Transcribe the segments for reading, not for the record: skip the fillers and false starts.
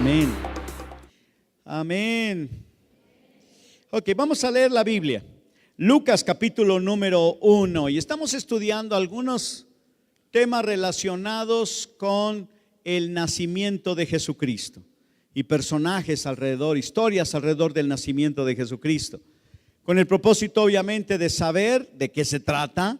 Amén. Amén. Ok, vamos a leer la Biblia. Lucas capítulo número 1. Y estamos estudiando algunos temas relacionados con el nacimiento de Jesucristo. Y personajes alrededor, historias alrededor del nacimiento de Jesucristo. Con el propósito obviamente de saber de qué se trata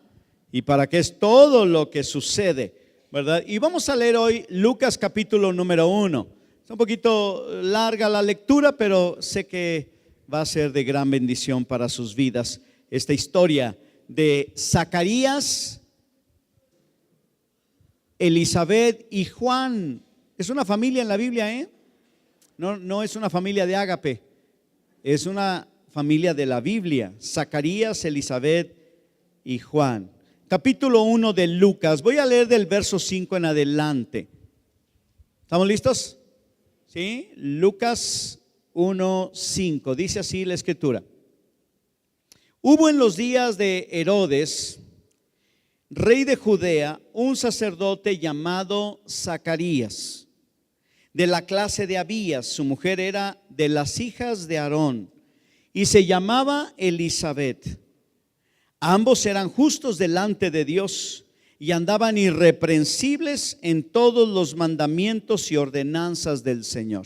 y para qué es todo lo que sucede, ¿verdad? Y vamos a leer hoy Lucas capítulo número 1. Es un poquito larga la lectura, pero sé que va a ser de gran bendición para sus vidas. Esta historia de Zacarías, Elizabeth y Juan. Es una familia en la Biblia, ¿eh? No es una familia de ágape, es una familia de la Biblia. Zacarías, Elizabeth y Juan. Capítulo 1 de Lucas. Voy a leer del verso 5 en adelante. ¿Estamos listos? ¿Sí? Lucas 1:5. Dice así la escritura. Hubo en los días de Herodes, rey de Judea, un sacerdote llamado Zacarías, de la clase de Abías. Su mujer era de las hijas de Aarón y se llamaba Elizabeth. Ambos eran justos delante de Dios y andaban irreprensibles en todos los mandamientos y ordenanzas del Señor.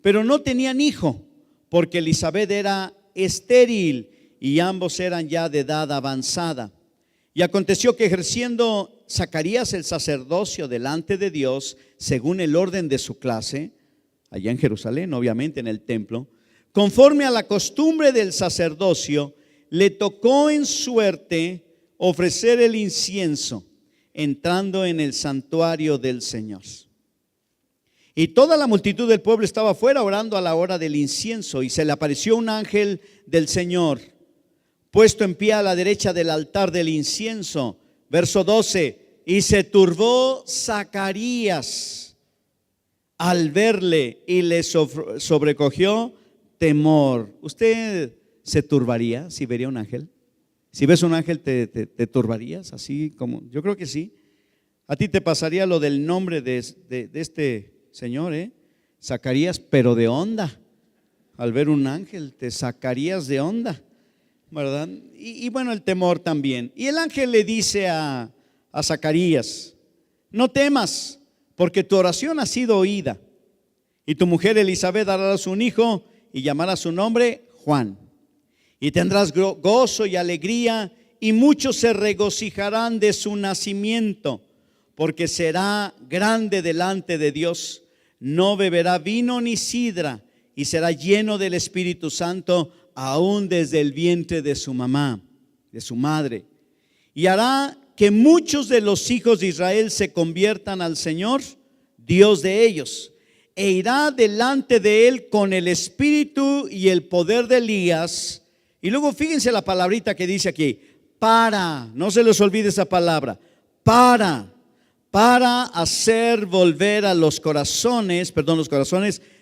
Pero no tenían hijo, porque Elizabeth era estéril y ambos eran ya de edad avanzada. Y aconteció que ejerciendo Zacarías el sacerdocio delante de Dios, según el orden de su clase, allá en Jerusalén, obviamente en el templo, conforme a la costumbre del sacerdocio, le tocó en suerte ofrecer el incienso, entrando en el santuario del Señor. Y toda la multitud del pueblo estaba afuera orando a la hora del incienso, y se le apareció un ángel del Señor, puesto en pie a la derecha del altar del incienso. Verso 12, y se turbó Zacarías al verle y le sobrecogió temor. ¿Usted se turbaría si vería un ángel? Si ves un ángel, ¿te turbarías? Así como, yo creo que sí. A ti te pasaría lo del nombre de este señor, Zacarías, pero de onda. Al ver un ángel te sacarías de onda, ¿verdad? Y bueno, el temor también. Y el ángel le dice a Zacarías: no temas, porque tu oración ha sido oída, y tu mujer Elizabeth dará a un hijo y llamará su nombre Juan. Y tendrás gozo y alegría, y muchos se regocijarán de su nacimiento, porque será grande delante de Dios. No beberá vino ni sidra, y será lleno del Espíritu Santo aún desde el vientre de su mamá, de su madre. Y hará que muchos de los hijos de Israel se conviertan al Señor, Dios de ellos, e irá delante de él con el espíritu y el poder de Elías. Y luego fíjense la palabrita que dice aquí: para, no se les olvide esa palabra, para hacer volver a los corazones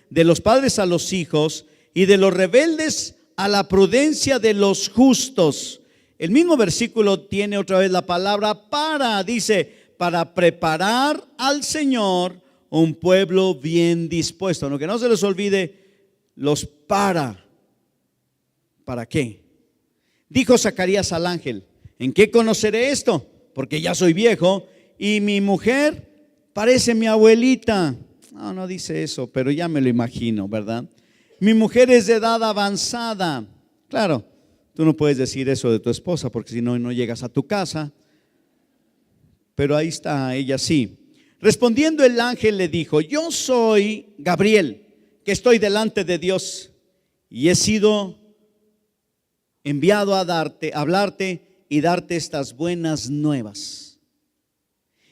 de los padres a los hijos, y de los rebeldes a la prudencia de los justos. El mismo versículo tiene otra vez la palabra para, dice, para preparar al Señor un pueblo bien dispuesto. No, que no se les olvide los ¿para qué? Dijo Zacarías al ángel: ¿en qué conoceré esto? Porque ya soy viejo y mi mujer parece mi abuelita. No dice eso, pero ya me lo imagino, ¿verdad? Mi mujer es de edad avanzada. Claro, tú no puedes decir eso de tu esposa, porque si no, no llegas a tu casa. Pero ahí está, ella sí. Respondiendo el ángel le dijo: yo soy Gabriel, que estoy delante de Dios, y he sido enviado a hablarte y darte estas buenas nuevas.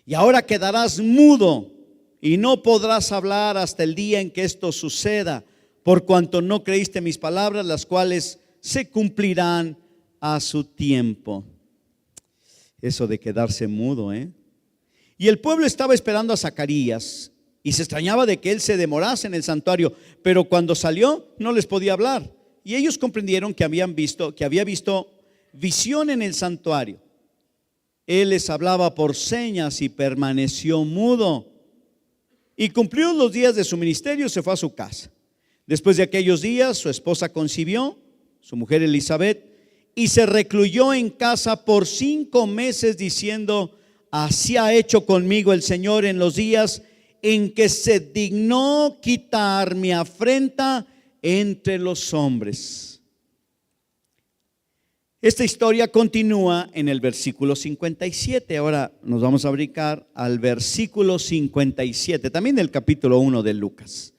Y ahora quedarás mudo y no podrás hablar hasta el día en que esto suceda, por cuanto no creíste mis palabras, las cuales se cumplirán a su tiempo. Eso de quedarse mudo, Y el pueblo estaba esperando a Zacarías y se extrañaba de que él se demorase en el santuario, pero cuando salió no les podía hablar. Y ellos comprendieron que había visto visión en el santuario. Él les hablaba por señas y permaneció mudo. Y cumplió los días de su ministerio, se fue a su casa. Después de aquellos días, su esposa concibió, su mujer Elizabeth, y se recluyó en casa por 5 meses diciendo: así ha hecho conmigo el Señor en los días en que se dignó quitar mi afrenta entre los hombres. Esta historia continúa en el versículo 57. Ahora nos vamos a brincar al versículo 57, también del capítulo 1 de Lucas.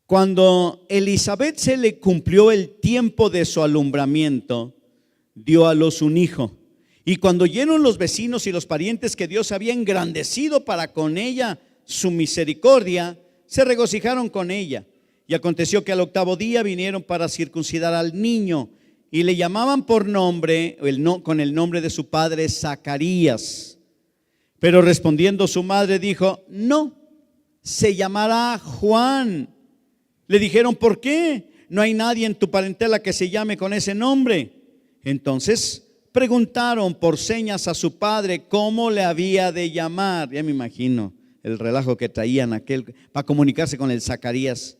Cuando Elizabeth se le cumplió el tiempo de su alumbramiento, dio a luz un hijo. Y cuando oyeron los vecinos y los parientes que Dios había engrandecido para con ella su misericordia, se regocijaron con ella. Y aconteció que al 8º día vinieron para circuncidar al niño, y le llamaban por nombre, con el nombre de su padre, Zacarías. Pero respondiendo su madre dijo: no, se llamará Juan. Le dijeron: ¿por qué? No hay nadie en tu parentela que se llame con ese nombre. Entonces preguntaron por señas a su padre cómo le había de llamar. Ya me imagino el relajo que traían para comunicarse con el Zacarías.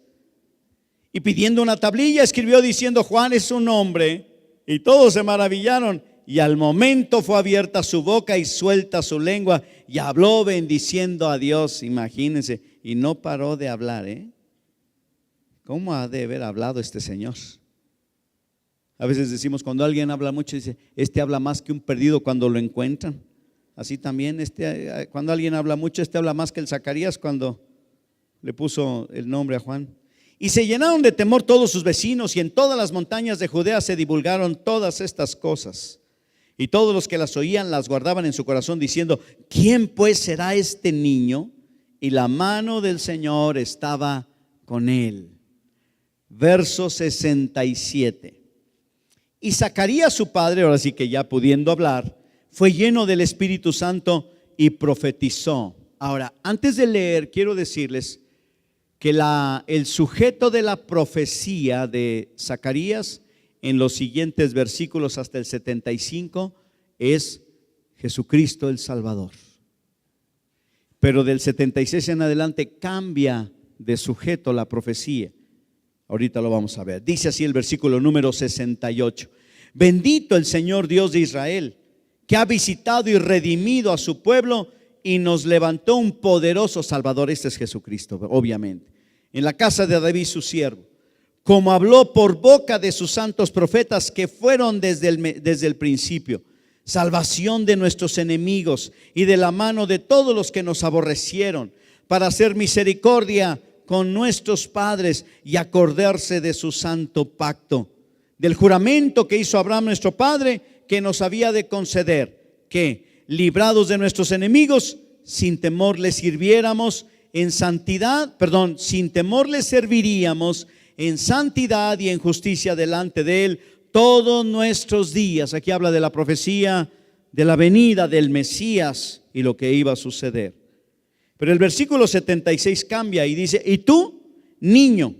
Y pidiendo una tablilla escribió diciendo: Juan es su nombre. Y todos se maravillaron. Y al momento fue abierta su boca y suelta su lengua, y habló bendiciendo a Dios. Imagínense, y no paró de hablar. ¿Cómo ha de haber hablado este señor? A veces decimos, cuando alguien habla mucho, dice: este habla más que un perdido cuando lo encuentran. Así también cuando alguien habla mucho, habla más que el Zacarías cuando le puso el nombre a Juan. Y se llenaron de temor todos sus vecinos, y en todas las montañas de Judea se divulgaron todas estas cosas. Y todos los que las oían las guardaban en su corazón, diciendo: ¿quién pues será este niño? Y la mano del Señor estaba con él. Verso 67. Y Zacarías su padre, ahora sí que ya pudiendo hablar, fue lleno del Espíritu Santo y profetizó. Ahora, antes de leer, quiero decirles que el sujeto de la profecía de Zacarías en los siguientes versículos hasta el 75 es Jesucristo el Salvador. Pero del 76 en adelante cambia de sujeto la profecía. Ahorita lo vamos a ver. Dice así el versículo número 68. Bendito el Señor Dios de Israel, que ha visitado y redimido a su pueblo y nos levantó un poderoso Salvador. Este es Jesucristo, obviamente, en la casa de David su siervo, como habló por boca de sus santos profetas que fueron desde el principio, salvación de nuestros enemigos y de la mano de todos los que nos aborrecieron, para hacer misericordia con nuestros padres y acordarse de su santo pacto, del juramento que hizo Abraham nuestro padre, que nos había de conceder, que librados de nuestros enemigos, sin temor les sirviéramos en santidad, sin temor les serviríamos en santidad y en justicia delante de él todos nuestros días. Aquí habla de la profecía de la venida del Mesías y lo que iba a suceder. Pero el versículo 76 cambia y dice: y tú, niño,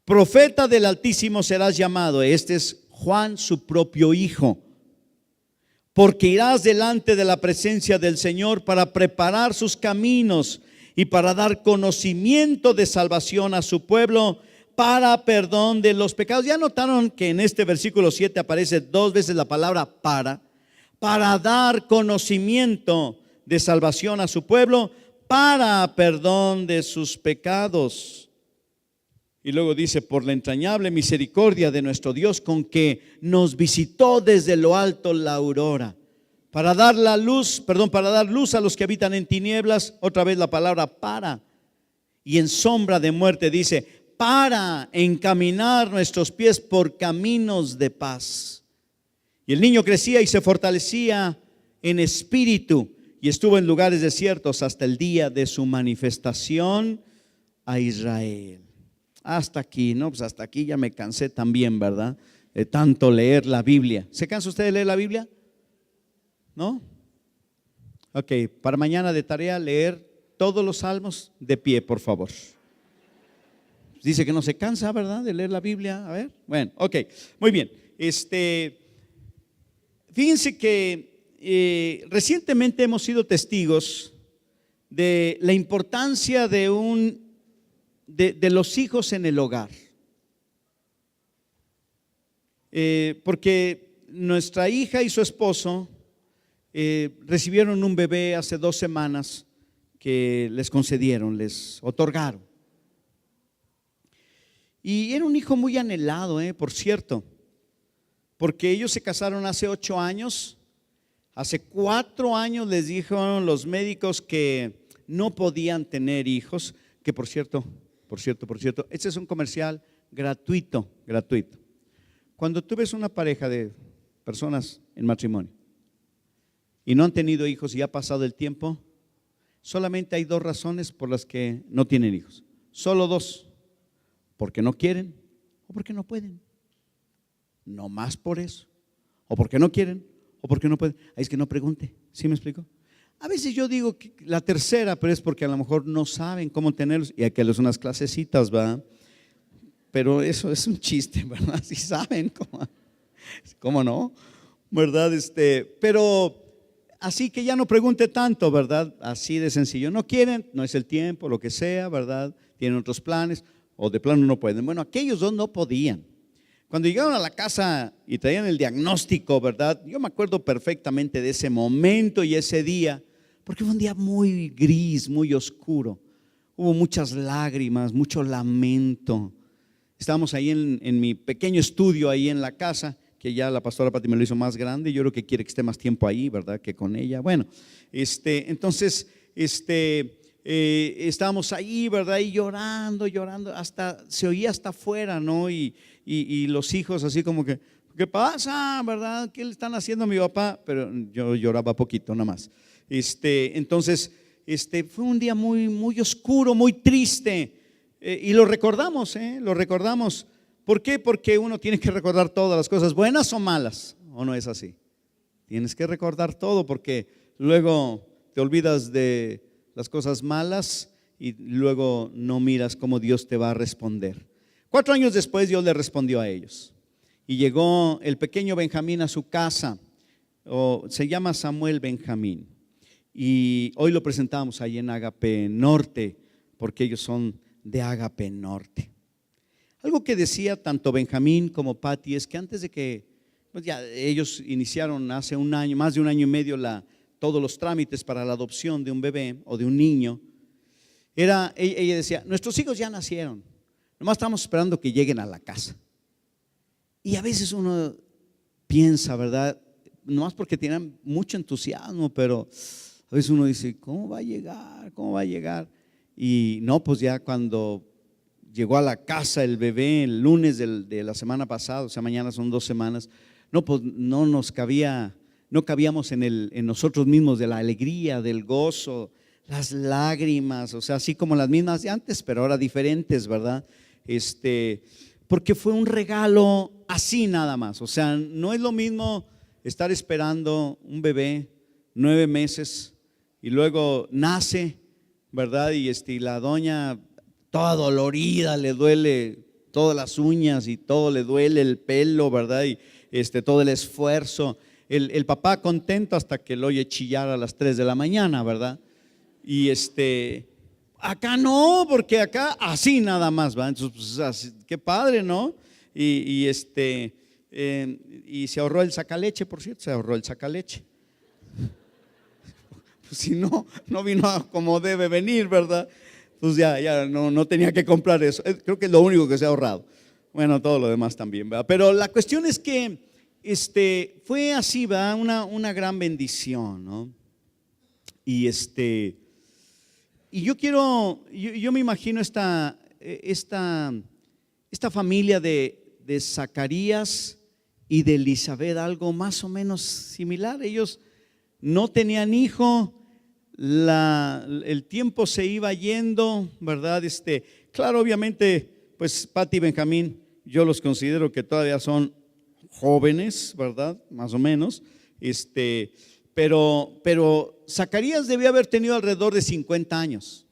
profeta del Altísimo serás llamado. Este es Juan, su propio hijo, porque irás delante de la presencia del Señor para preparar sus caminos y para dar conocimiento de salvación a su pueblo, para perdón de los pecados. Ya notaron que en este versículo 7 aparece 2 veces la palabra para dar conocimiento de salvación a su pueblo, para perdón de sus pecados. Y luego dice: por la entrañable misericordia de nuestro Dios, con que nos visitó desde lo alto la aurora, para dar luz a los que habitan en tinieblas. Otra vez la palabra para. Y en sombra de muerte dice: para encaminar nuestros pies por caminos de paz. Y el niño crecía y se fortalecía en espíritu, y estuvo en lugares desiertos hasta el día de su manifestación a Israel. Hasta aquí, ¿no? Pues hasta aquí ya me cansé también, ¿verdad? De tanto leer la Biblia. ¿Se cansa usted de leer la Biblia? ¿No? Ok, para mañana de tarea leer todos los salmos de pie, por favor. Dice que no se cansa, ¿verdad? De leer la Biblia. A ver, bueno, ok, muy bien. Fíjense que recientemente hemos sido testigos de la importancia de los hijos en el hogar. Porque nuestra hija y su esposo recibieron un bebé hace 2 semanas que les concedieron, les otorgaron. Y era un hijo muy anhelado, por cierto, porque ellos se casaron hace 8 años. Hace 4 años les dijeron los médicos que no podían tener hijos, que por cierto, este es un comercial gratuito. Cuando tú ves una pareja de personas en matrimonio y no han tenido hijos y ha pasado el tiempo, solamente hay 2 razones por las que no tienen hijos. Solo 2, porque no quieren o porque no pueden. No más por eso, o porque no quieren o porque no pueden. Ahí es que no pregunte, ¿sí me explico? A veces yo digo que la tercera, pero es porque a lo mejor no saben cómo tenerlos y hay que darles unas clasecitas, ¿verdad? Pero eso es un chiste, ¿verdad? Si saben cómo no, ¿verdad? Pero así que ya no pregunte tanto, ¿verdad? Así de sencillo. No quieren, no es el tiempo, lo que sea, ¿verdad? Tienen otros planes o de plano no pueden. Bueno, aquellos 2 no podían. Cuando llegaron a la casa y traían el diagnóstico, ¿verdad? Yo me acuerdo perfectamente de ese momento y ese día, porque fue un día muy gris, muy oscuro. Hubo muchas lágrimas, mucho lamento. Estábamos ahí en mi pequeño estudio ahí en la casa, que ya la pastora Pati me lo hizo más grande. Yo creo que quiere que esté más tiempo ahí, ¿verdad? Que con ella. Bueno, entonces, estábamos ahí, ¿verdad? Y llorando, hasta se oía hasta afuera, ¿no? Y los hijos así como que, ¿qué pasa, verdad? ¿Qué le están haciendo a mi papá? Pero yo lloraba poquito nada más. Entonces, fue un día muy, muy oscuro, muy triste. Y lo recordamos, lo recordamos. ¿Por qué? Porque uno tiene que recordar todas las cosas, buenas o malas, ¿o no es así? Tienes que recordar todo porque luego te olvidas de las cosas malas y luego no miras cómo Dios te va a responder. 4 años después Dios le respondió a ellos y llegó el pequeño Benjamín a su casa. Se llama Samuel Benjamín y hoy lo presentamos ahí en Agape Norte porque ellos son de Agape Norte. Algo que decía tanto Benjamín como Patti es que antes de que pues ya ellos iniciaron hace un año, más de un año y medio todos los trámites para la adopción de un bebé o de un niño, ella decía, nuestros hijos ya nacieron, nomás estamos esperando que lleguen a la casa. Y a veces uno piensa, ¿verdad? Nomás porque tienen mucho entusiasmo, pero a veces uno dice, ¿cómo va a llegar? ¿Cómo va a llegar? Y no, pues ya cuando llegó a la casa el bebé el lunes de la semana pasada, o sea, mañana son 2 semanas, no, pues no cabíamos en nosotros mismos de la alegría, del gozo, las lágrimas, o sea, así como las mismas de antes, pero ahora diferentes, ¿verdad? Porque fue un regalo así nada más, o sea, no es lo mismo estar esperando un bebé 9 meses y luego nace, ¿verdad? Y la doña toda dolorida, le duele todas las uñas y todo le duele el pelo, ¿verdad? Y todo el esfuerzo. El papá contento hasta que lo oye chillar a las 3 de la mañana, ¿verdad? Y acá no, porque acá así nada más, ¿va? Entonces, pues, así, qué padre, ¿no? Y se ahorró el sacaleche, por cierto, se ahorró el sacaleche. Pues si no vino como debe venir, ¿verdad? Pues ya no tenía que comprar eso. Creo que es lo único que se ha ahorrado. Bueno, todo lo demás también, ¿verdad? Pero la cuestión es que fue así, ¿verdad? Una gran bendición, ¿no? Y yo me imagino esta familia de Zacarías y de Elizabeth, algo más o menos similar. Ellos no tenían hijo. El tiempo se iba yendo, ¿verdad? Claro, obviamente, pues Patti y Benjamín, yo los considero que todavía son jóvenes, ¿verdad? Más o menos. Pero Zacarías debía haber tenido alrededor de 50 años.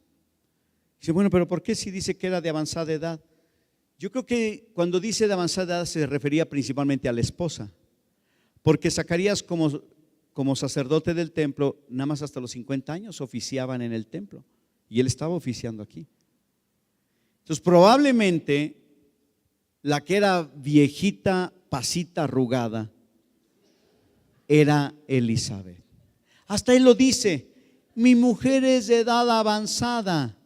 Dice, bueno, pero ¿por qué si dice que era de avanzada edad? Yo creo que cuando dice de avanzada edad se refería principalmente a la esposa, Porque Zacarías como sacerdote del templo, nada más hasta los 50 años oficiaban en el templo. Y él estaba oficiando aquí. Entonces probablemente la que era viejita, pasita, arrugada, era Elizabeth. Hasta él lo dice, mi mujer es de edad avanzada,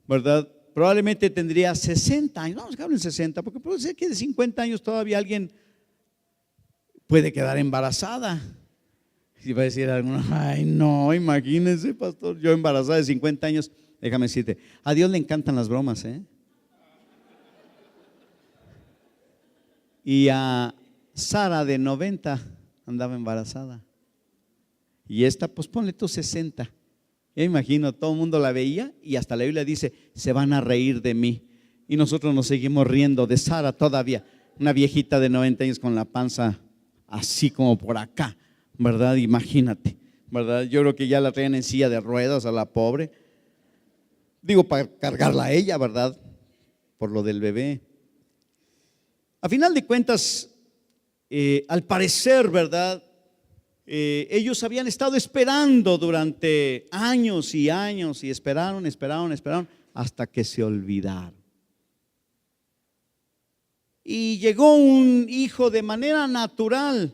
¿verdad? Probablemente tendría 60 años, vamos a hablar en 60, porque puede ser que de 50 años todavía alguien puede quedar embarazada. Y va a decir alguno, ay no, imagínense pastor, yo embarazada de 50 años. Déjame decirte, a Dios le encantan las bromas, Y a Sara de 90 andaba embarazada. Y esta, pues ponle tú 60. Yo imagino, todo el mundo la veía y hasta la Biblia dice, se van a reír de mí. Y nosotros nos seguimos riendo de Sara todavía, una viejita de 90 años con la panza así como por acá, ¿verdad? Imagínate, ¿verdad? Yo creo que ya la traían en silla de ruedas a la pobre. Digo, para cargarla a ella, ¿verdad? Por lo del bebé. A final de cuentas, al parecer, ¿verdad? Ellos habían estado esperando durante años y años y esperaron hasta que se olvidaron. Y llegó un hijo de manera natural.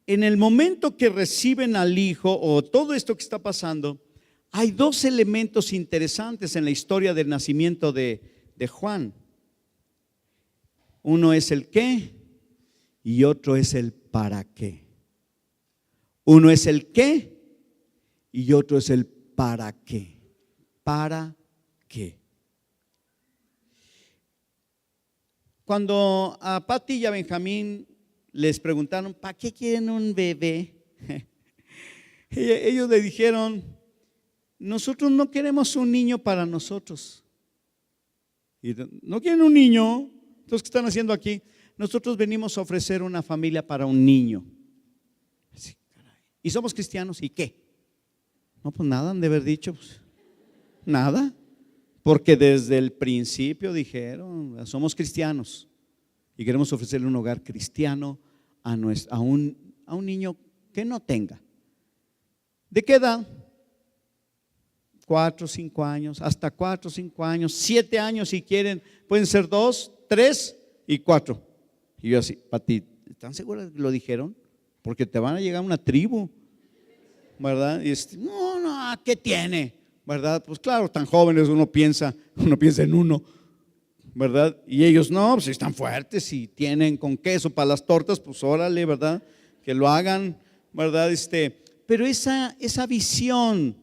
En el momento que reciben al hijo o todo esto que está pasando, hay dos elementos interesantes en la historia del nacimiento de Juan. Uno es el qué y otro es el para qué. Uno es el qué y otro es el para qué. ¿Para qué? Cuando a Pati y a Benjamín les preguntaron, ¿para qué quieren un bebé? Ellos le dijeron, nosotros no queremos un niño para nosotros. Y no quieren un niño. Entonces, ¿qué están haciendo aquí? Nosotros venimos a ofrecer una familia para un niño. Sí, y somos cristianos, ¿y qué? No, pues nada, han de haber dicho, pues, nada. Porque desde el principio dijeron, somos cristianos y queremos ofrecerle un hogar cristiano a un niño que no tenga. ¿De qué edad? 4, 5 años, hasta 4, 5 años, 7 años si quieren, pueden ser 2, 3 y 4. Y yo así, Pati, ¿están seguros que lo dijeron? Porque te van a llegar una tribu, ¿verdad? Y no, ¿qué tiene? ¿Verdad? Pues claro, tan jóvenes uno piensa en uno, ¿verdad? Y ellos no, pues están fuertes y tienen con queso para las tortas, pues órale, ¿verdad? Que lo hagan, ¿verdad? Pero esa visión,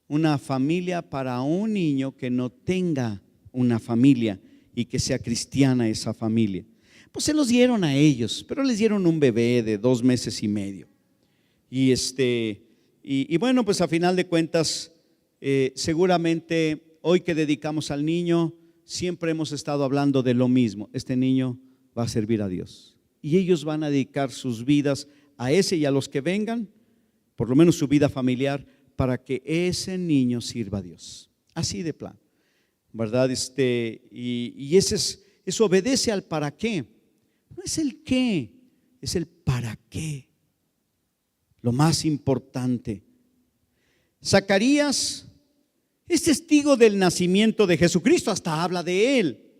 una familia para un niño que no tenga una familia y que sea cristiana esa familia, pues se los dieron a ellos, pero les dieron un bebé de 2 meses y medio. Y bueno, pues a final de cuentas, seguramente hoy que dedicamos al niño, siempre hemos estado hablando de lo mismo. Este niño va a servir a Dios y ellos van a dedicar sus vidas a ese y a los que vengan, por lo menos su vida familiar, para que ese niño sirva a Dios. Así de plano, ¿verdad? Y eso obedece al para qué. No es el qué, es el para qué. Lo más importante. Zacarías es testigo del nacimiento de Jesucristo, hasta habla de él.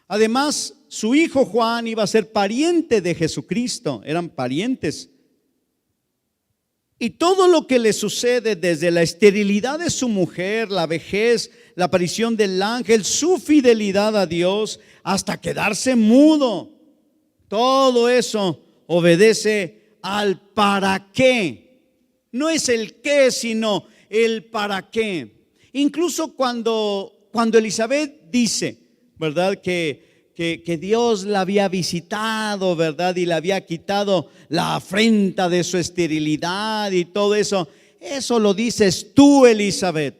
Además, su hijo Juan iba a ser pariente de Jesucristo, eran parientes. Y todo lo que le sucede, desde la esterilidad de su mujer, la vejez, la aparición del ángel, su fidelidad a Dios, hasta quedarse mudo, todo eso obedece al para qué. No es el qué, sino el para qué. Incluso cuando Elizabeth dice, ¿verdad? Que Dios la había visitado, ¿verdad? Y le había quitado la afrenta de su esterilidad y todo eso. Eso lo dices tú, Elizabeth.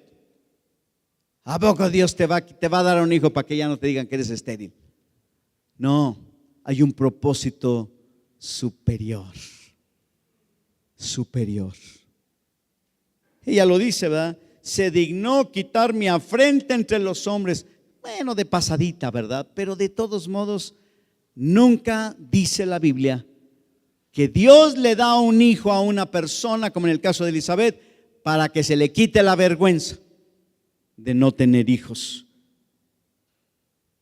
¿A poco Dios te va a dar un hijo para que ya no te digan que eres estéril? No, hay un propósito superior. Superior. Ella lo dice, ¿verdad? Se dignó quitar mi afrenta entre los hombres. Bueno, de pasadita, ¿verdad? Pero de todos modos, Nunca dice la Biblia que Dios le da un hijo a una persona, como en el caso de Elizabeth, para que se le quite la vergüenza de no tener hijos.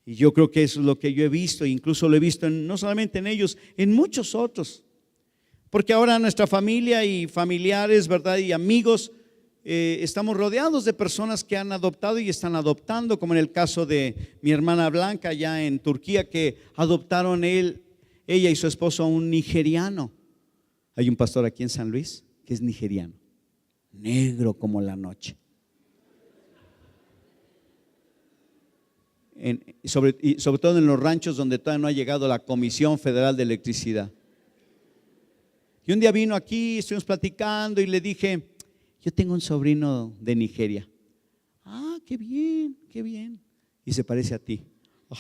Y yo creo que eso es lo que yo he visto, incluso lo he visto no solamente en ellos, en muchos otros. Porque ahora nuestra familia y familiares, ¿verdad? Y amigos, estamos rodeados de personas que han adoptado y están adoptando, como en el caso de mi hermana Blanca allá en Turquía, que adoptaron ella y su esposo a un nigeriano. Hay un pastor aquí en San Luis que es nigeriano, negro como la noche. Sobre todo en los ranchos donde todavía no ha llegado la Comisión Federal de Electricidad. Y un día vino aquí, estuvimos platicando y le dije: yo tengo un sobrino de Nigeria. Ah, qué bien, qué bien. Y se parece a ti. Oh.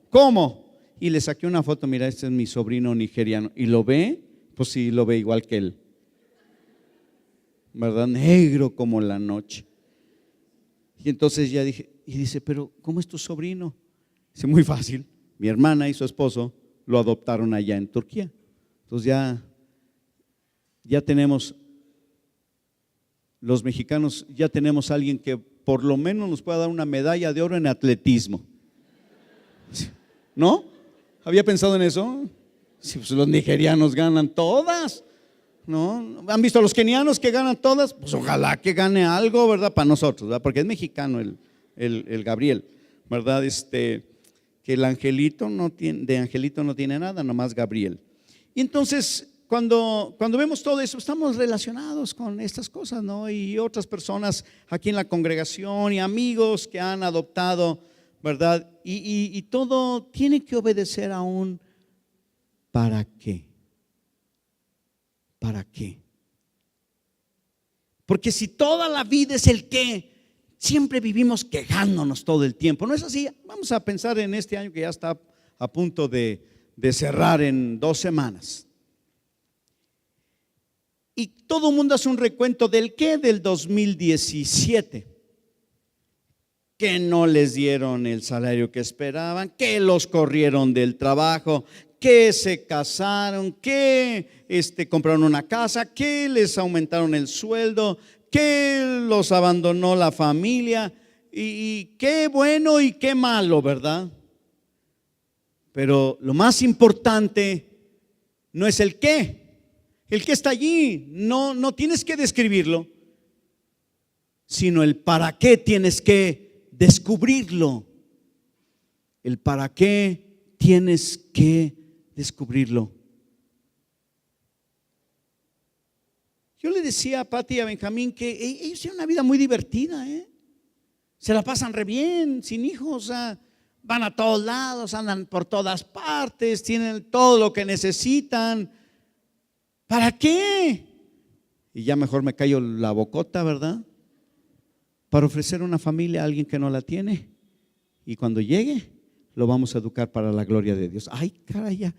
¿Cómo? Y le saqué una foto, mira, este es mi sobrino nigeriano. ¿Y lo ve? Pues sí, lo ve igual que él, ¿verdad? Negro como la noche. Y entonces ya dije, y dice: pero ¿cómo es tu sobrino? Dice: muy fácil, mi hermana y su esposo lo adoptaron allá en Turquía. Entonces ya tenemos, los mexicanos, ya tenemos a alguien que por lo menos nos pueda dar una medalla de oro en atletismo. ¿No? ¿Había pensado en eso? Sí, pues los nigerianos ganan todas, ¿no? ¿Han visto a los kenianos que ganan todas? Pues ojalá que gane algo, ¿verdad? Para nosotros, ¿verdad? Porque es mexicano el Gabriel, ¿verdad? Que el angelito de angelito no tiene nada, nomás Gabriel. Y entonces cuando vemos todo eso, estamos relacionados con estas cosas, ¿no? Y otras personas aquí en la congregación y amigos que han adoptado, ¿verdad? Y todo tiene que obedecer a un ¿para qué? ¿Para qué? Porque si toda la vida es el qué, siempre vivimos quejándonos todo el tiempo. ¿No es así? Vamos a pensar en este año que ya está a punto de cerrar en 2 semanas. Y todo el mundo hace un recuento del qué del 2017. Que no les dieron el salario que esperaban, que los corrieron del trabajo, que se casaron, que compraron una casa, que les aumentaron el sueldo, que los abandonó la familia, y qué bueno y qué malo, ¿verdad? Pero lo más importante no es el qué está allí, no tienes que describirlo, sino el para qué tienes que descubrirlo. El para qué tienes que descubrirlo. Yo le decía a Pati y a Benjamín que ellos tienen una vida muy divertida, se la pasan re bien, sin hijos, van a todos lados, andan por todas partes, tienen todo lo que necesitan. ¿Para qué? Y ya mejor me callo la bocota, ¿verdad? Para ofrecer una familia a alguien que no la tiene. Y cuando llegue, lo vamos a educar para la gloria de Dios. Ay, caray, ya.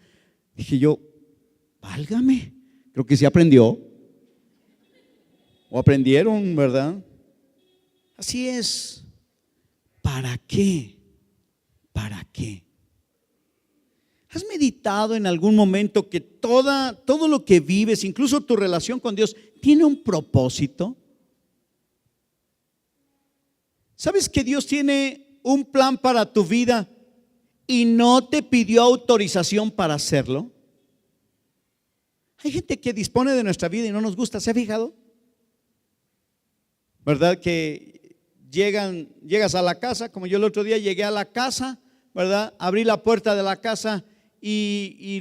Dije yo, válgame. Creo que sí aprendió. O aprendieron, ¿verdad? Así es. ¿Para qué? ¿Para qué? ¿Has meditado en algún momento que todo lo que vives, incluso tu relación con Dios, tiene un propósito? ¿Sabes que Dios tiene un plan para tu vida y no te pidió autorización para hacerlo? Hay gente que dispone de nuestra vida y no nos gusta, ¿se ha fijado? ¿Verdad? Que llegas a la casa, como yo el otro día llegué a la casa, ¿verdad? Abrí la puerta de la casa y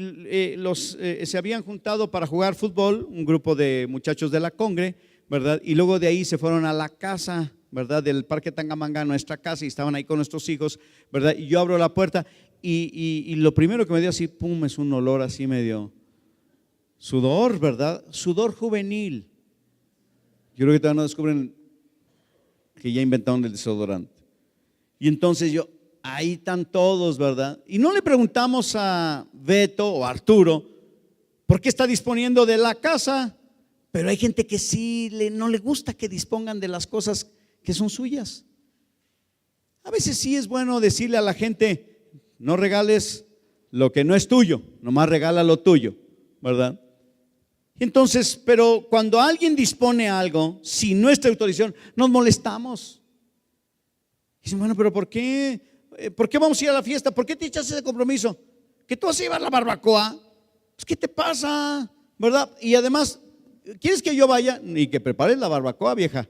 se habían juntado para jugar fútbol, un grupo de muchachos de la congre, ¿verdad? Y luego de ahí se fueron a la casa, ¿verdad? Del Parque Tangamanga, nuestra casa, y estaban ahí con nuestros hijos, ¿verdad? Y yo abro la puerta y lo primero que me dio así, pum, es un olor así medio sudor, ¿verdad? Sudor juvenil. Yo creo que todavía no descubren que ya inventaron el desodorante. Y entonces ahí están todos, ¿verdad? Y no le preguntamos a Beto o a Arturo por qué está disponiendo de la casa, pero hay gente que sí no le gusta que dispongan de las cosas que son suyas. A veces sí es bueno decirle a la gente, no regales lo que no es tuyo, nomás regala lo tuyo, ¿verdad? Entonces, pero cuando alguien dispone algo sin nuestra autorización, nos molestamos. Dicen, bueno, pero ¿por qué? ¿Por qué vamos a ir a la fiesta? ¿Por qué te echaste ese compromiso? ¿Que tú vas a llevar la barbacoa? Pues, ¿qué te pasa? ¿Verdad? Y además, ¿quieres que yo vaya? Y que prepares la barbacoa, vieja.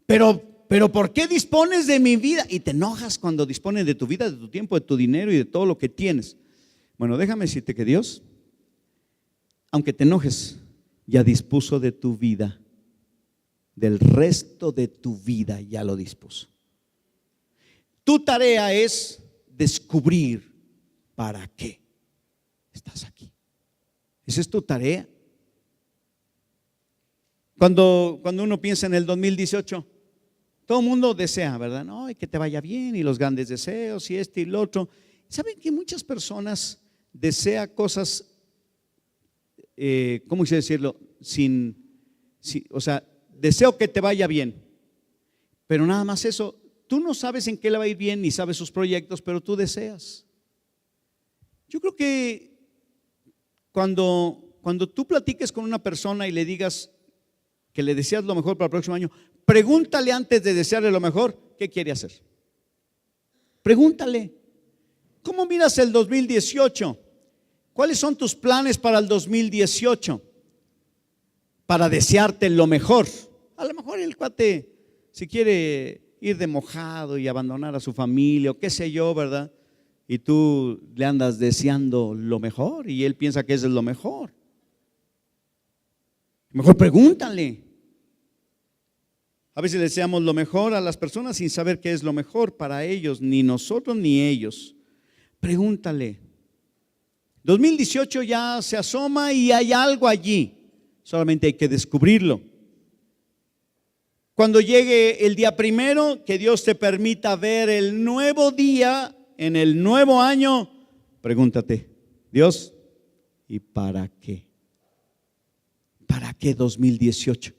Pero ¿por qué dispones de mi vida? Y te enojas cuando dispones de tu vida, de tu tiempo, de tu dinero y de todo lo que tienes. Bueno, déjame decirte que Dios, aunque te enojes, ya dispuso de tu vida, del resto de tu vida ya lo dispuso. Tu tarea es descubrir para qué estás aquí. Esa es tu tarea. Cuando uno piensa en el 2018, todo el mundo desea, ¿verdad? No, y que te vaya bien y los grandes deseos y este y lo otro. ¿Saben que muchas personas desean cosas, ¿cómo quise decirlo? O sea, deseo que te vaya bien, pero nada más eso. Tú no sabes en qué le va a ir bien ni sabes sus proyectos, pero tú deseas. Yo creo que cuando tú platiques con una persona y le digas que le deseas lo mejor para el próximo año, pregúntale antes de desearle lo mejor, ¿qué quiere hacer? Pregúntale, ¿cómo miras el 2018? ¿Cuáles son tus planes para el 2018? Para desearte lo mejor. A lo mejor el cuate, si quiere ir de mojado y abandonar a su familia o qué sé yo, ¿verdad? Y tú le andas deseando lo mejor y él piensa que eso es lo mejor. Mejor pregúntale. A veces deseamos lo mejor a las personas sin saber qué es lo mejor para ellos, ni nosotros ni ellos. Pregúntale. 2018 ya se asoma y hay algo allí, solamente hay que descubrirlo. Cuando llegue el día primero, que Dios te permita ver el nuevo día en el nuevo año, pregúntate, Dios, ¿y para qué? ¿Para qué 2018?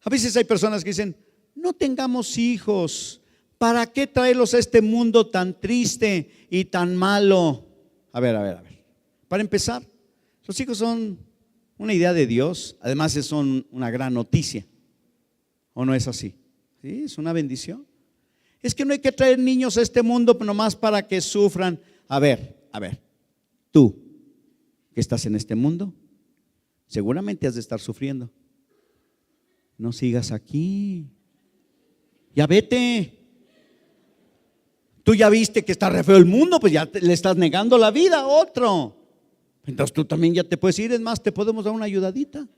A veces hay personas que dicen, no tengamos hijos, ¿para qué traerlos a este mundo tan triste y tan malo? A ver. Para empezar, los hijos son una idea de Dios, además son una gran noticia. ¿O no es así? Sí, es una bendición. Es que no hay que traer niños a este mundo nomás para que sufran. A ver, tú que estás en este mundo, seguramente has de estar sufriendo. No sigas aquí. Ya vete. Tú ya viste que está re feo el mundo, pues ya le estás negando la vida a otro. Entonces tú también ya te puedes ir, es más, te podemos dar una ayudadita.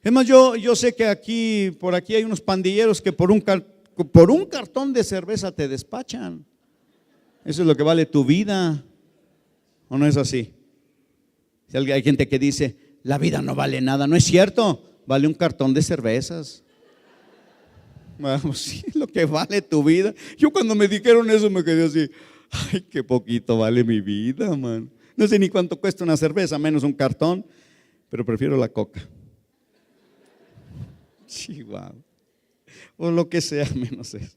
Es más, yo sé que por aquí hay unos pandilleros que por un cartón de cerveza te despachan. Eso es lo que vale tu vida. ¿O no es así? Hay gente que dice, la vida no vale nada. No es cierto, vale un cartón de cervezas. Bueno, sí, lo que vale tu vida. Yo cuando me dijeron eso me quedé así, ay, qué poquito vale mi vida, man. No sé ni cuánto cuesta una cerveza, menos un cartón, pero prefiero la coca. Chihuahua. O lo que sea, menos eso.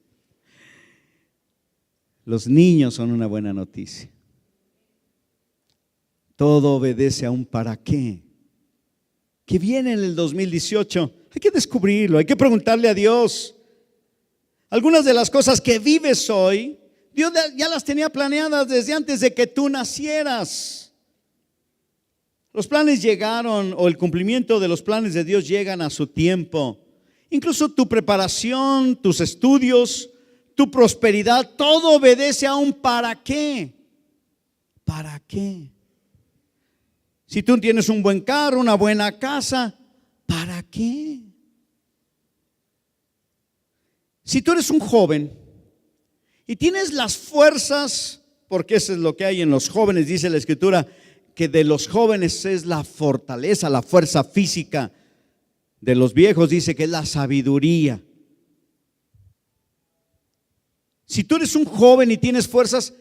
Los niños son una buena noticia. Todo obedece a un para qué. Que viene en el 2018. Hay que descubrirlo, hay que preguntarle a Dios. Algunas de las cosas que vives hoy, Dios ya las tenía planeadas desde antes de que tú nacieras. Los planes llegaron, o el cumplimiento de los planes de Dios llegan a su tiempo. Incluso tu preparación, tus estudios, tu prosperidad, todo obedece a un para qué. ¿Para qué? Si tú tienes un buen carro, una buena casa, ¿para qué? Si tú eres un joven y tienes las fuerzas, porque eso es lo que hay en los jóvenes, dice la Escritura, que de los jóvenes es la fortaleza, la fuerza física. De los viejos dice que es la sabiduría. Si tú eres un joven y tienes fuerzas,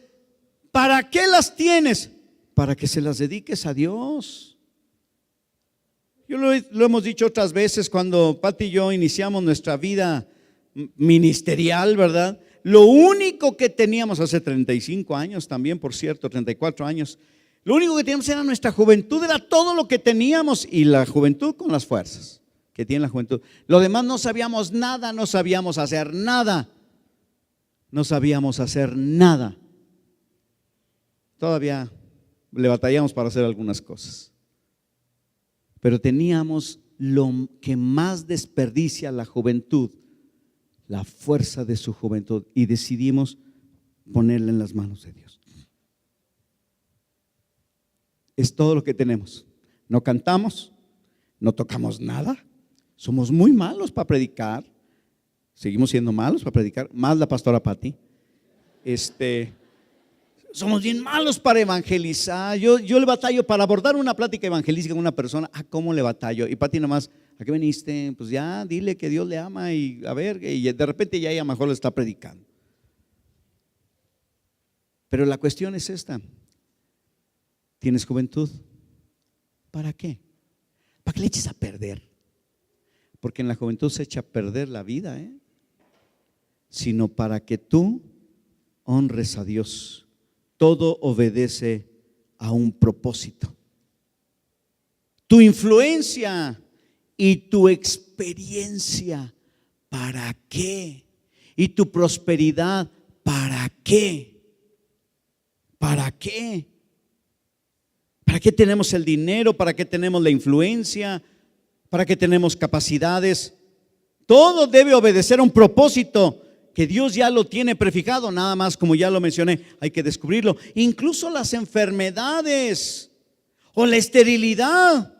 ¿para qué las tienes? Para que se las dediques a Dios. Lo hemos dicho otras veces cuando Pati y yo iniciamos nuestra vida ministerial, ¿verdad? Lo único que teníamos hace 35 años también, por cierto, 34 años, lo único que teníamos era nuestra juventud, era todo lo que teníamos, y la juventud con las fuerzas que tiene la juventud. Lo demás no sabíamos nada, no sabíamos hacer nada, no sabíamos hacer nada. Todavía le batallamos para hacer algunas cosas, pero teníamos lo que más desperdicia la juventud, la fuerza de su juventud, y decidimos ponerla en las manos de Dios. Es todo lo que tenemos. No cantamos, no tocamos nada, somos muy malos para predicar, seguimos siendo malos para predicar, más la pastora Patti. Somos bien malos para evangelizar. Yo le batallo para abordar una plática evangelística con una persona. ¿Cómo le batallo? Y Patti nomás, ¿a qué viniste? Pues ya, dile que Dios le ama, y a ver, y de repente ya ella mejor le está predicando. Pero la cuestión es esta: ¿tienes juventud? ¿Para qué? ¿Para qué le eches a perder? Porque en la juventud se echa a perder la vida, sino para que tú honres a Dios. Todo obedece a un propósito. Tu influencia y tu experiencia, ¿para qué? Y tu prosperidad, ¿para qué? ¿Para qué? ¿Para qué tenemos el dinero? ¿Para qué tenemos la influencia? ¿Para qué tenemos capacidades? Todo debe obedecer a un propósito que Dios ya lo tiene prefijado. Nada más, como ya lo mencioné, hay que descubrirlo. Incluso las enfermedades o la esterilidad,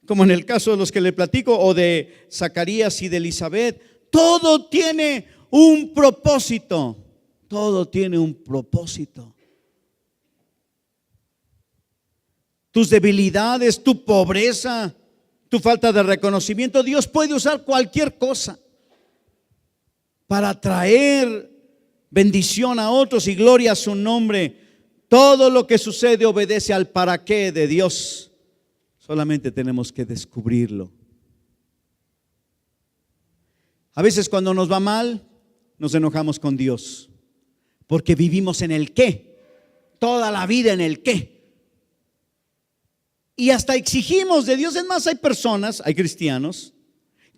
como en el caso de los que le platico, o de Zacarías y de Elizabeth, todo tiene un propósito. Todo tiene un propósito. Tus debilidades, tu pobreza, tu falta de reconocimiento, Dios puede usar cualquier cosa para traer bendición a otros y gloria a su nombre. Todo lo que sucede obedece al para qué de Dios. Solamente tenemos que descubrirlo. A veces cuando nos va mal, nos enojamos con Dios, porque vivimos en el qué, toda la vida en el qué. Y hasta exigimos de Dios. Es más, hay personas, hay cristianos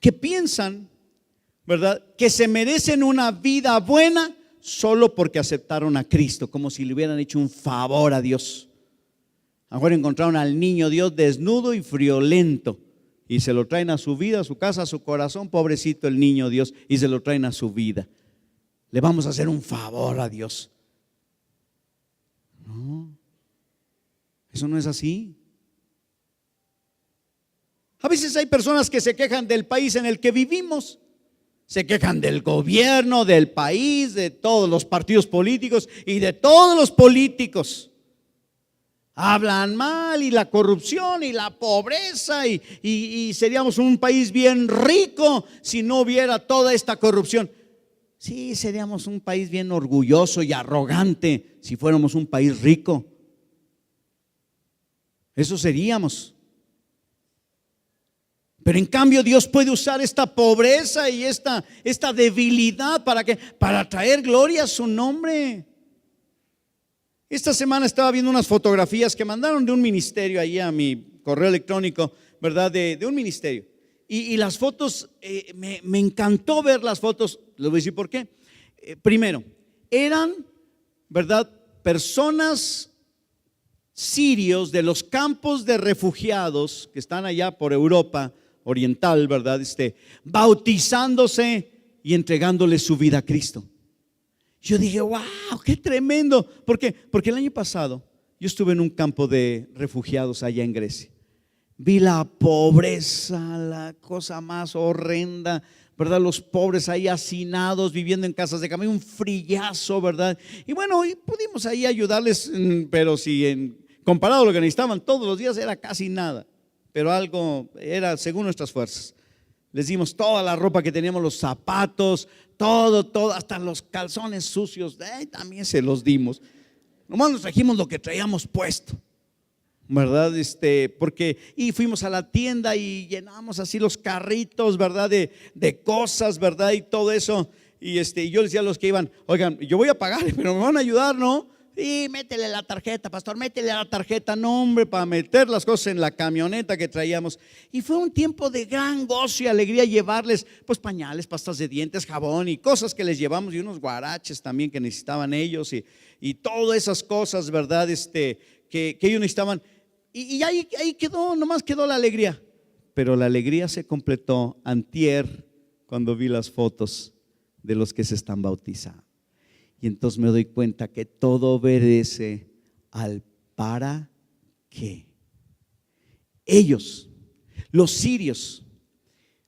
que piensan, ¿verdad?, que se merecen una vida buena solo porque aceptaron a Cristo, como si le hubieran hecho un favor a Dios. A lo mejor encontraron al niño Dios desnudo y friolento y se lo traen a su vida, a su casa, a su corazón. Pobrecito el niño Dios, y se lo traen a su vida. Le vamos a hacer un favor a Dios. No, eso no es así. A veces hay personas que se quejan del país en el que vivimos, se quejan del gobierno, del país, de todos los partidos políticos y de todos los políticos. Hablan mal, y la corrupción y la pobreza, y seríamos un país bien rico si no hubiera toda esta corrupción. Sí, seríamos un país bien orgulloso y arrogante si fuéramos un país rico. Eso seríamos. Pero en cambio Dios puede usar esta pobreza y esta debilidad para traer gloria a su nombre. Esta semana estaba viendo unas fotografías que mandaron de un ministerio ahí a mi correo electrónico, ¿verdad? De un ministerio. Y las fotos, me encantó ver las fotos. Les voy a decir por qué. Primero, eran, ¿verdad?, personas sirios de los campos de refugiados que están allá por Europa oriental, ¿verdad? Bautizándose y entregándole su vida a Cristo. Yo dije, wow, qué tremendo. ¿Por qué? Porque el año pasado yo estuve en un campo de refugiados allá en Grecia. Vi la pobreza, la cosa más horrenda, ¿verdad? Los pobres ahí hacinados, viviendo en casas de campaña, un frillazo, ¿verdad? Y bueno, y pudimos ahí ayudarles, pero si comparado a lo que necesitaban todos los días era casi nada. Pero algo era según nuestras fuerzas. Les dimos toda la ropa que teníamos, los zapatos, todo, hasta los calzones sucios, también se los dimos. Nomás nos trajimos lo que traíamos puesto. ¿verdad? Porque, y fuimos a la tienda y llenamos así los carritos, ¿verdad? De cosas, ¿verdad? Y todo eso. Y yo les decía a los que iban, oigan, yo voy a pagar, pero me van a ayudar, ¿no? Y métele la tarjeta, pastor, métele la tarjeta, no hombre, para meter las cosas en la camioneta que traíamos. Y fue un tiempo de gran gozo y alegría llevarles pues pañales, pastas de dientes, jabón y cosas que les llevamos, y unos guaraches también que necesitaban ellos, y todas esas cosas, ¿verdad? Que ellos necesitaban. Y ahí quedó, nomás quedó la alegría. Pero la alegría se completó antier cuando vi las fotos de los que se están bautizando. Y entonces me doy cuenta que todo obedece al para qué. Ellos, los sirios,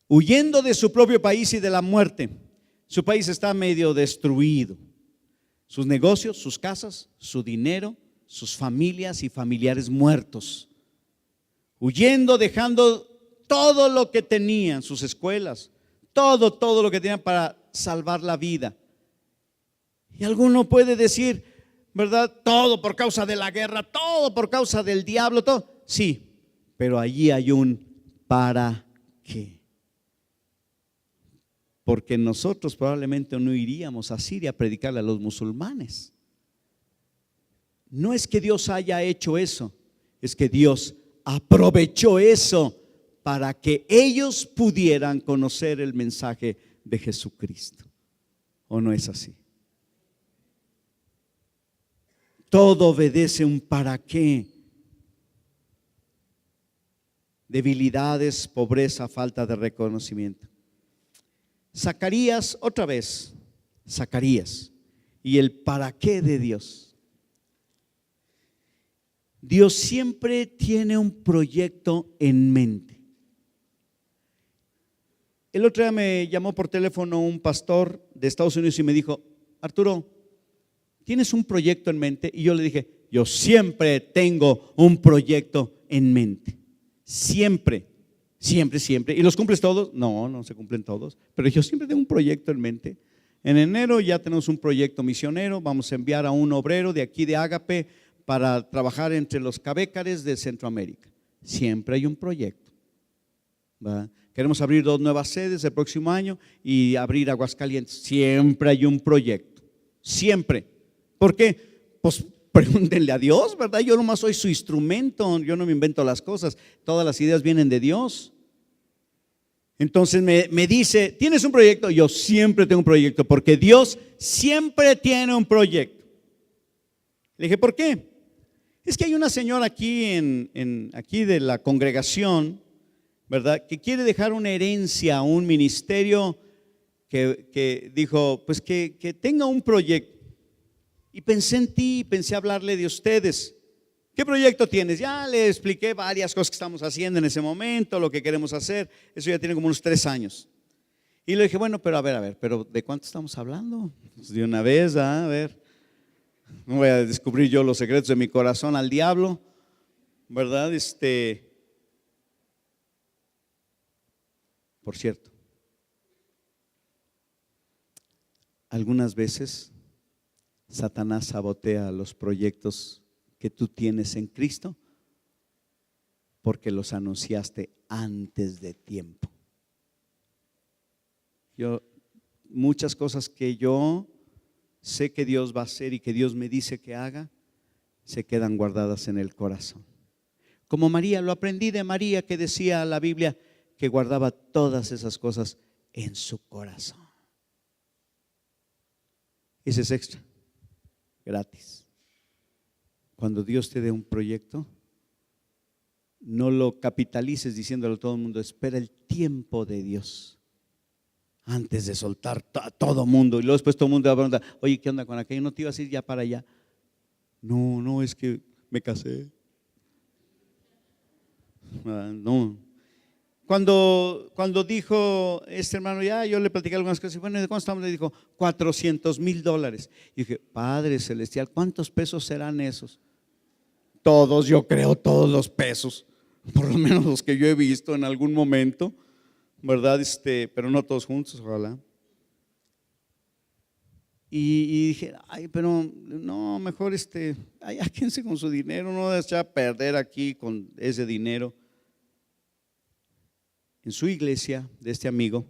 huyendo de su propio país y de la muerte, su país está medio destruido. Sus negocios, sus casas, su dinero, sus familias y familiares muertos. Huyendo, dejando todo lo que tenían, sus escuelas, todo lo que tenían para salvar la vida. Y alguno puede decir, ¿verdad? Todo por causa de la guerra, todo por causa del diablo, todo. Sí, pero allí hay un para qué. Porque nosotros probablemente no iríamos a Siria a predicarle a los musulmanes. No es que Dios haya hecho eso, es que Dios aprovechó eso para que ellos pudieran conocer el mensaje de Jesucristo. ¿O no es así? Todo obedece un para qué. Debilidades, pobreza, falta de reconocimiento. Zacarías, otra vez, Zacarías y el para qué de Dios. Dios siempre tiene un proyecto en mente. El otro día me llamó por teléfono un pastor de Estados Unidos y me dijo, Arturo, ¿tienes un proyecto en mente? Y yo le dije, yo siempre tengo un proyecto en mente. Siempre. ¿Y los cumples todos? No, no se cumplen todos, pero yo siempre tengo un proyecto en mente. En enero ya tenemos un proyecto misionero, vamos a enviar a un obrero de aquí de Ágape para trabajar entre los cabécares de Centroamérica. Siempre hay un proyecto, ¿verdad? Queremos abrir 2 nuevas sedes el próximo año y abrir Aguascalientes. Siempre hay un proyecto, siempre. ¿Por qué? Pues pregúntenle a Dios, ¿verdad? Yo nomás soy su instrumento, yo no me invento las cosas, todas las ideas vienen de Dios. Entonces me dice, ¿tienes un proyecto? Yo siempre tengo un proyecto, porque Dios siempre tiene un proyecto. Le dije, ¿por qué? Es que hay una señora aquí aquí de la congregación, ¿verdad? Que quiere dejar una herencia a un ministerio que dijo, pues que tenga un proyecto. Y pensé en ti, pensé hablarle de ustedes. ¿Qué proyecto tienes? Ya le expliqué varias cosas que estamos haciendo en ese momento, lo que queremos hacer. Eso ya tiene como unos 3 años. Y le dije, bueno, pero a ver, pero ¿de cuánto estamos hablando? Pues de una vez, a ver. No voy a descubrir yo los secretos de mi corazón al diablo, ¿verdad? Por cierto, algunas veces Satanás sabotea los proyectos que tú tienes en Cristo porque los anunciaste antes de tiempo. Muchas cosas que yo sé que Dios va a hacer y que Dios me dice que haga, se quedan guardadas en el corazón. Como María, lo aprendí de María, que decía la Biblia que guardaba todas esas cosas en su corazón. Ese es extra, gratis. Cuando Dios te dé un proyecto, no lo capitalices diciéndole a todo el mundo, espera el tiempo de Dios antes de soltar a todo mundo. Y luego después todo el mundo va a preguntar, oye, ¿qué onda con aquello? ¿No te ibas a ir ya para allá? No, es que me casé. No. Cuando dijo este hermano, ya yo le platicé algunas cosas, bueno, ¿de cuánto estamos? Le dijo, $400,000. Y dije, Padre Celestial, ¿cuántos pesos serán esos? Todos, yo creo, todos los pesos, por lo menos los que yo he visto en algún momento, ¿verdad? Pero no todos juntos, ojalá. Y dije, ay, pero no, mejor ay, quédense con su dinero, no se a perder aquí con ese dinero. En su iglesia, de este amigo,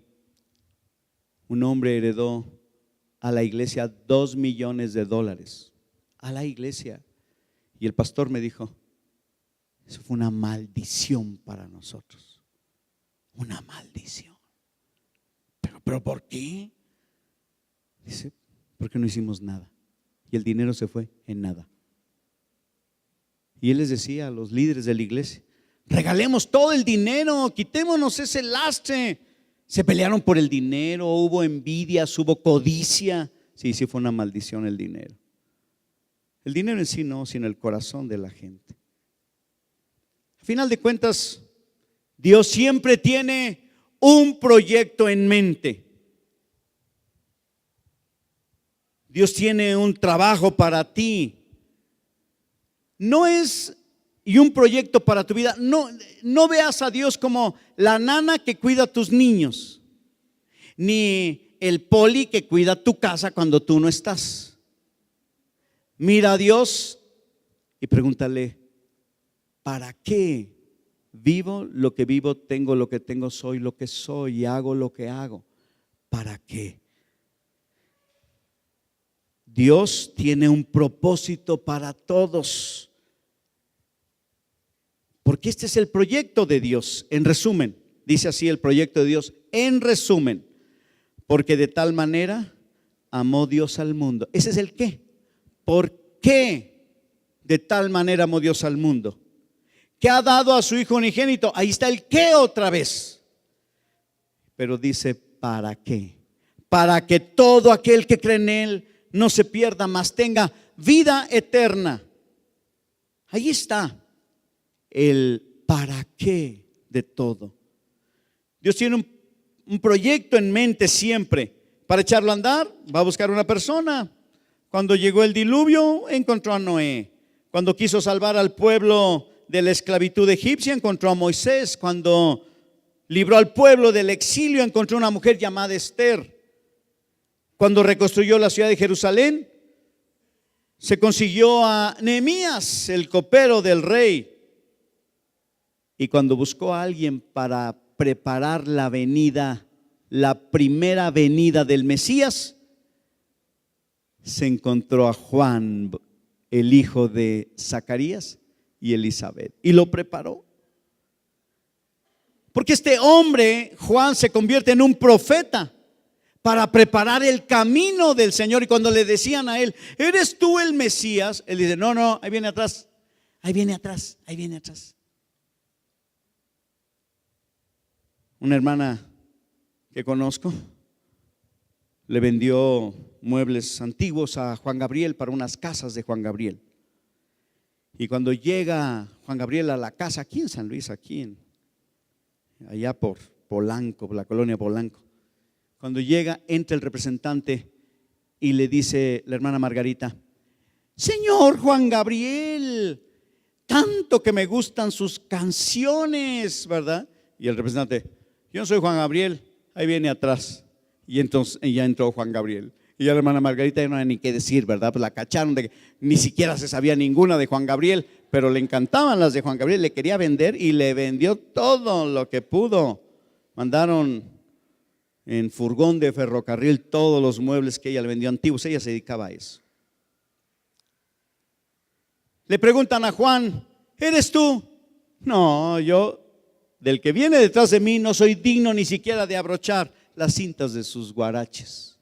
un hombre heredó a la iglesia $2 millones, a la iglesia. Y el pastor me dijo, eso fue una maldición para nosotros, una maldición. ¿Pero por qué? Dice, porque no hicimos nada y el dinero se fue en nada. Y él les decía a los líderes de la iglesia, regalemos todo el dinero, quitémonos ese lastre. Se pelearon por el dinero, hubo envidias, hubo codicia. Sí, fue una maldición el dinero. El dinero en sí no, sino el corazón de la gente. Al final de cuentas, Dios siempre tiene un proyecto en mente. Dios tiene un trabajo para ti. No es y un proyecto para tu vida. No veas a Dios como la nana que cuida a tus niños, ni el poli que cuida tu casa cuando tú no estás. Mira a Dios y pregúntale, ¿para qué vivo lo que vivo, tengo lo que tengo, soy lo que soy y hago lo que hago? ¿Para qué? Dios tiene un propósito para todos. Porque este es el proyecto de Dios. En resumen, dice así el proyecto de Dios. En resumen, porque de tal manera amó Dios al mundo. Ese es el qué. ¿Por qué de tal manera amó Dios al mundo? Que ha dado a su Hijo unigénito. Ahí está el qué otra vez. Pero dice, ¿para qué? Para que todo aquel que cree en Él no se pierda, mas tenga vida eterna. Ahí está el para qué de todo. Dios tiene un proyecto en mente siempre. Para echarlo a andar, va a buscar una persona. Cuando llegó el diluvio, encontró a Noé. Cuando quiso salvar al pueblo de la esclavitud egipcia, encontró a Moisés. Cuando libró al pueblo del exilio, encontró una mujer llamada Esther. Cuando reconstruyó la ciudad de Jerusalén, se consiguió a Nehemías, el copero del rey. Y cuando buscó a alguien para preparar la venida, la primera venida del Mesías, se encontró a Juan, el hijo de Zacarías y Elizabeth, y lo preparó. Porque este hombre, Juan, se convierte en un profeta para preparar el camino del Señor. Y cuando le decían a él, ¿eres tú el Mesías? Él dice, no, ahí viene atrás, ahí viene atrás, ahí viene atrás. Una hermana que conozco le vendió muebles antiguos a Juan Gabriel para unas casas de Juan Gabriel. Y cuando llega Juan Gabriel a la casa aquí en San Luis, allá por Polanco, por la colonia Polanco, cuando llega, entra el representante y le dice la hermana Margarita, señor Juan Gabriel, tanto que me gustan sus canciones, ¿verdad? Y el representante, yo no soy Juan Gabriel, ahí viene atrás. Y entonces ya entró Juan Gabriel. Y ya la hermana Margarita ya no hay ni qué decir, ¿verdad? Pues la cacharon de que ni siquiera se sabía ninguna de Juan Gabriel, pero le encantaban las de Juan Gabriel, le quería vender y le vendió todo lo que pudo. Mandaron en furgón de ferrocarril todos los muebles que ella le vendió antiguos, ella se dedicaba a eso. Le preguntan a Juan, ¿eres tú? No, yo, del que viene detrás de mí, no soy digno ni siquiera de abrochar las cintas de sus guaraches.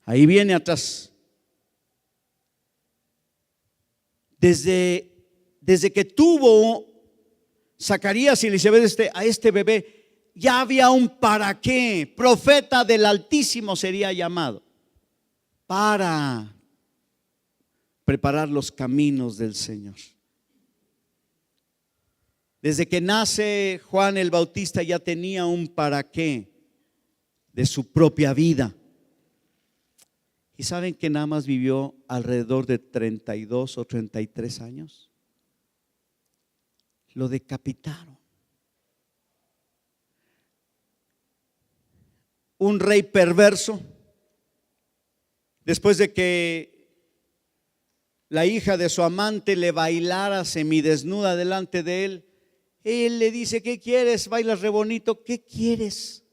Ahí viene atrás. Desde que tuvo Zacarías y Elizabeth a este bebé, ya había un para qué. Profeta del Altísimo sería llamado para preparar los caminos del Señor. Desde que nace Juan el Bautista ya tenía un para qué de su propia vida. ¿Y saben que nada más vivió alrededor de 32 o 33 años? Lo decapitaron. Un rey perverso después de que la hija de su amante le bailara semidesnuda delante de él, él le dice: ¿qué quieres? Bailas re bonito, ¿qué quieres?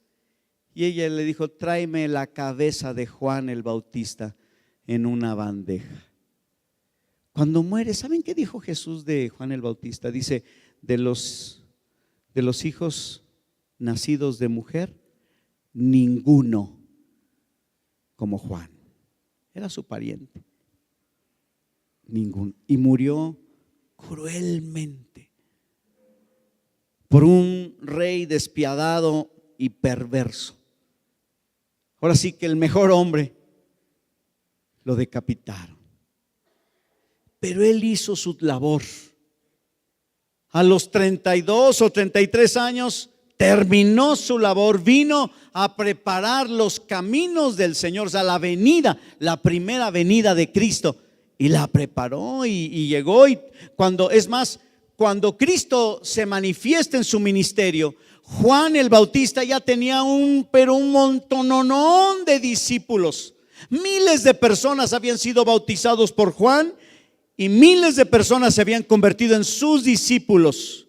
Y ella le dijo: tráeme la cabeza de Juan el Bautista en una bandeja. Cuando muere, ¿saben qué dijo Jesús de Juan el Bautista? Dice: de los hijos nacidos de mujer, ninguno como Juan. Era su pariente. Ninguno. Y murió cruelmente por un rey despiadado y perverso. Ahora sí que el mejor hombre lo decapitaron. Pero él hizo su labor. A los 32 o 33 años terminó su labor, vino a preparar los caminos del Señor, o sea, la venida, la primera venida de Cristo, y la preparó y llegó. Y cuando Cristo se manifiesta en su ministerio, Juan el Bautista ya tenía un montononón de discípulos. Miles de personas habían sido bautizados por Juan y miles de personas se habían convertido en sus discípulos.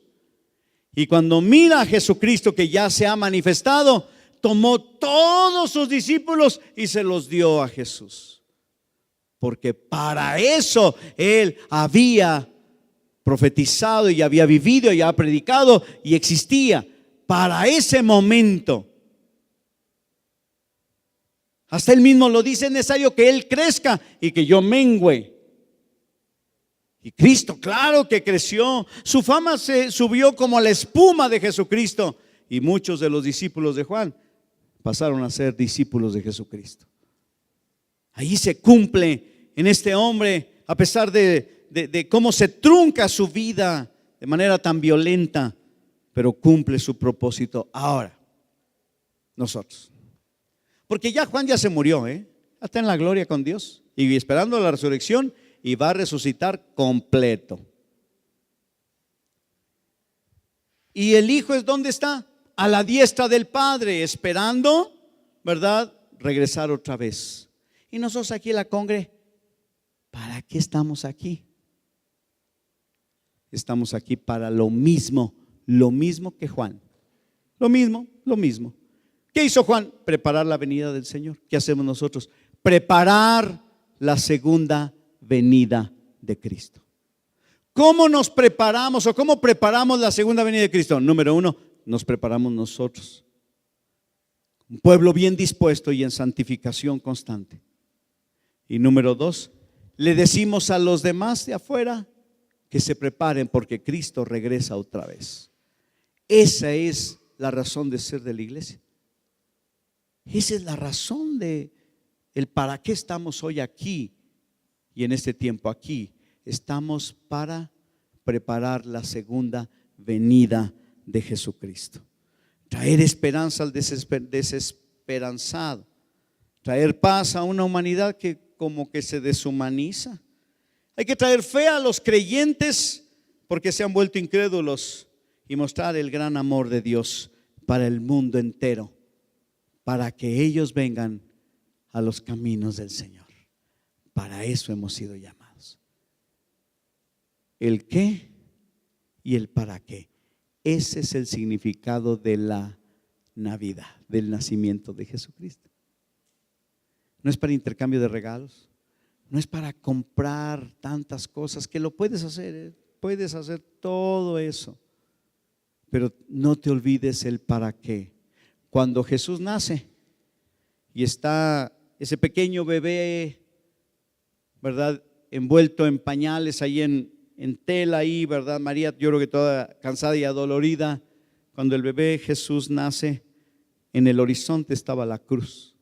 Y cuando mira a Jesucristo que ya se ha manifestado, tomó todos sus discípulos y se los dio a Jesús. Porque para eso él había profetizado y había vivido y había predicado y existía para ese momento. Hasta él mismo lo dice: es necesario que él crezca y que yo mengüe. Y Cristo, claro que creció, su fama se subió como la espuma de Jesucristo, y muchos de los discípulos de Juan pasaron a ser discípulos de Jesucristo. Ahí se cumple en este hombre, a pesar de cómo se trunca su vida de manera tan violenta, pero cumple su propósito ahora, nosotros. Porque ya Juan ya se murió, está en la gloria con Dios y esperando la resurrección, y va a resucitar completo. Y el Hijo es ¿dónde está? A la diestra del Padre, esperando, ¿verdad?, regresar otra vez. Y nosotros aquí en la congre, ¿para qué estamos aquí? Estamos aquí para lo mismo que Juan. Lo mismo. ¿Qué hizo Juan? Preparar la venida del Señor. ¿Qué hacemos nosotros? Preparar la segunda venida de Cristo. ¿Cómo nos preparamos o cómo preparamos la segunda venida de Cristo? Número uno, nos preparamos nosotros. Un pueblo bien dispuesto y en santificación constante. Y número dos, le decimos a los demás de afuera que se preparen porque Cristo regresa otra vez. Esa es la razón de ser de la iglesia. Esa es la razón de el para qué estamos hoy aquí. Y en este tiempo aquí estamos para preparar la segunda venida de Jesucristo. Traer esperanza al desesperanzado. Traer paz a una humanidad que como que se deshumaniza. Hay que traer fe a los creyentes porque se han vuelto incrédulos y mostrar el gran amor de Dios para el mundo entero, para que ellos vengan a los caminos del Señor. Para eso hemos sido llamados. El qué y el para qué. Ese es el significado de la Navidad, del nacimiento de Jesucristo. No es para intercambio de regalos, no es para comprar tantas cosas, que lo puedes hacer todo eso, pero no te olvides el para qué. Cuando Jesús nace y está ese pequeño bebé, ¿verdad?, envuelto en pañales ahí en tela ahí, ¿verdad? María, yo creo que toda cansada y adolorida. Cuando el bebé Jesús nace, en el horizonte estaba la cruz.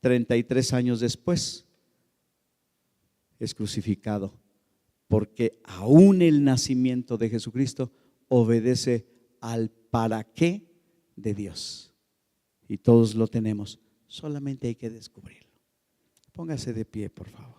33 años después es crucificado, porque aún el nacimiento de Jesucristo obedece al para qué de Dios. Y todos lo tenemos, solamente hay que descubrirlo. Póngase de pie, por favor.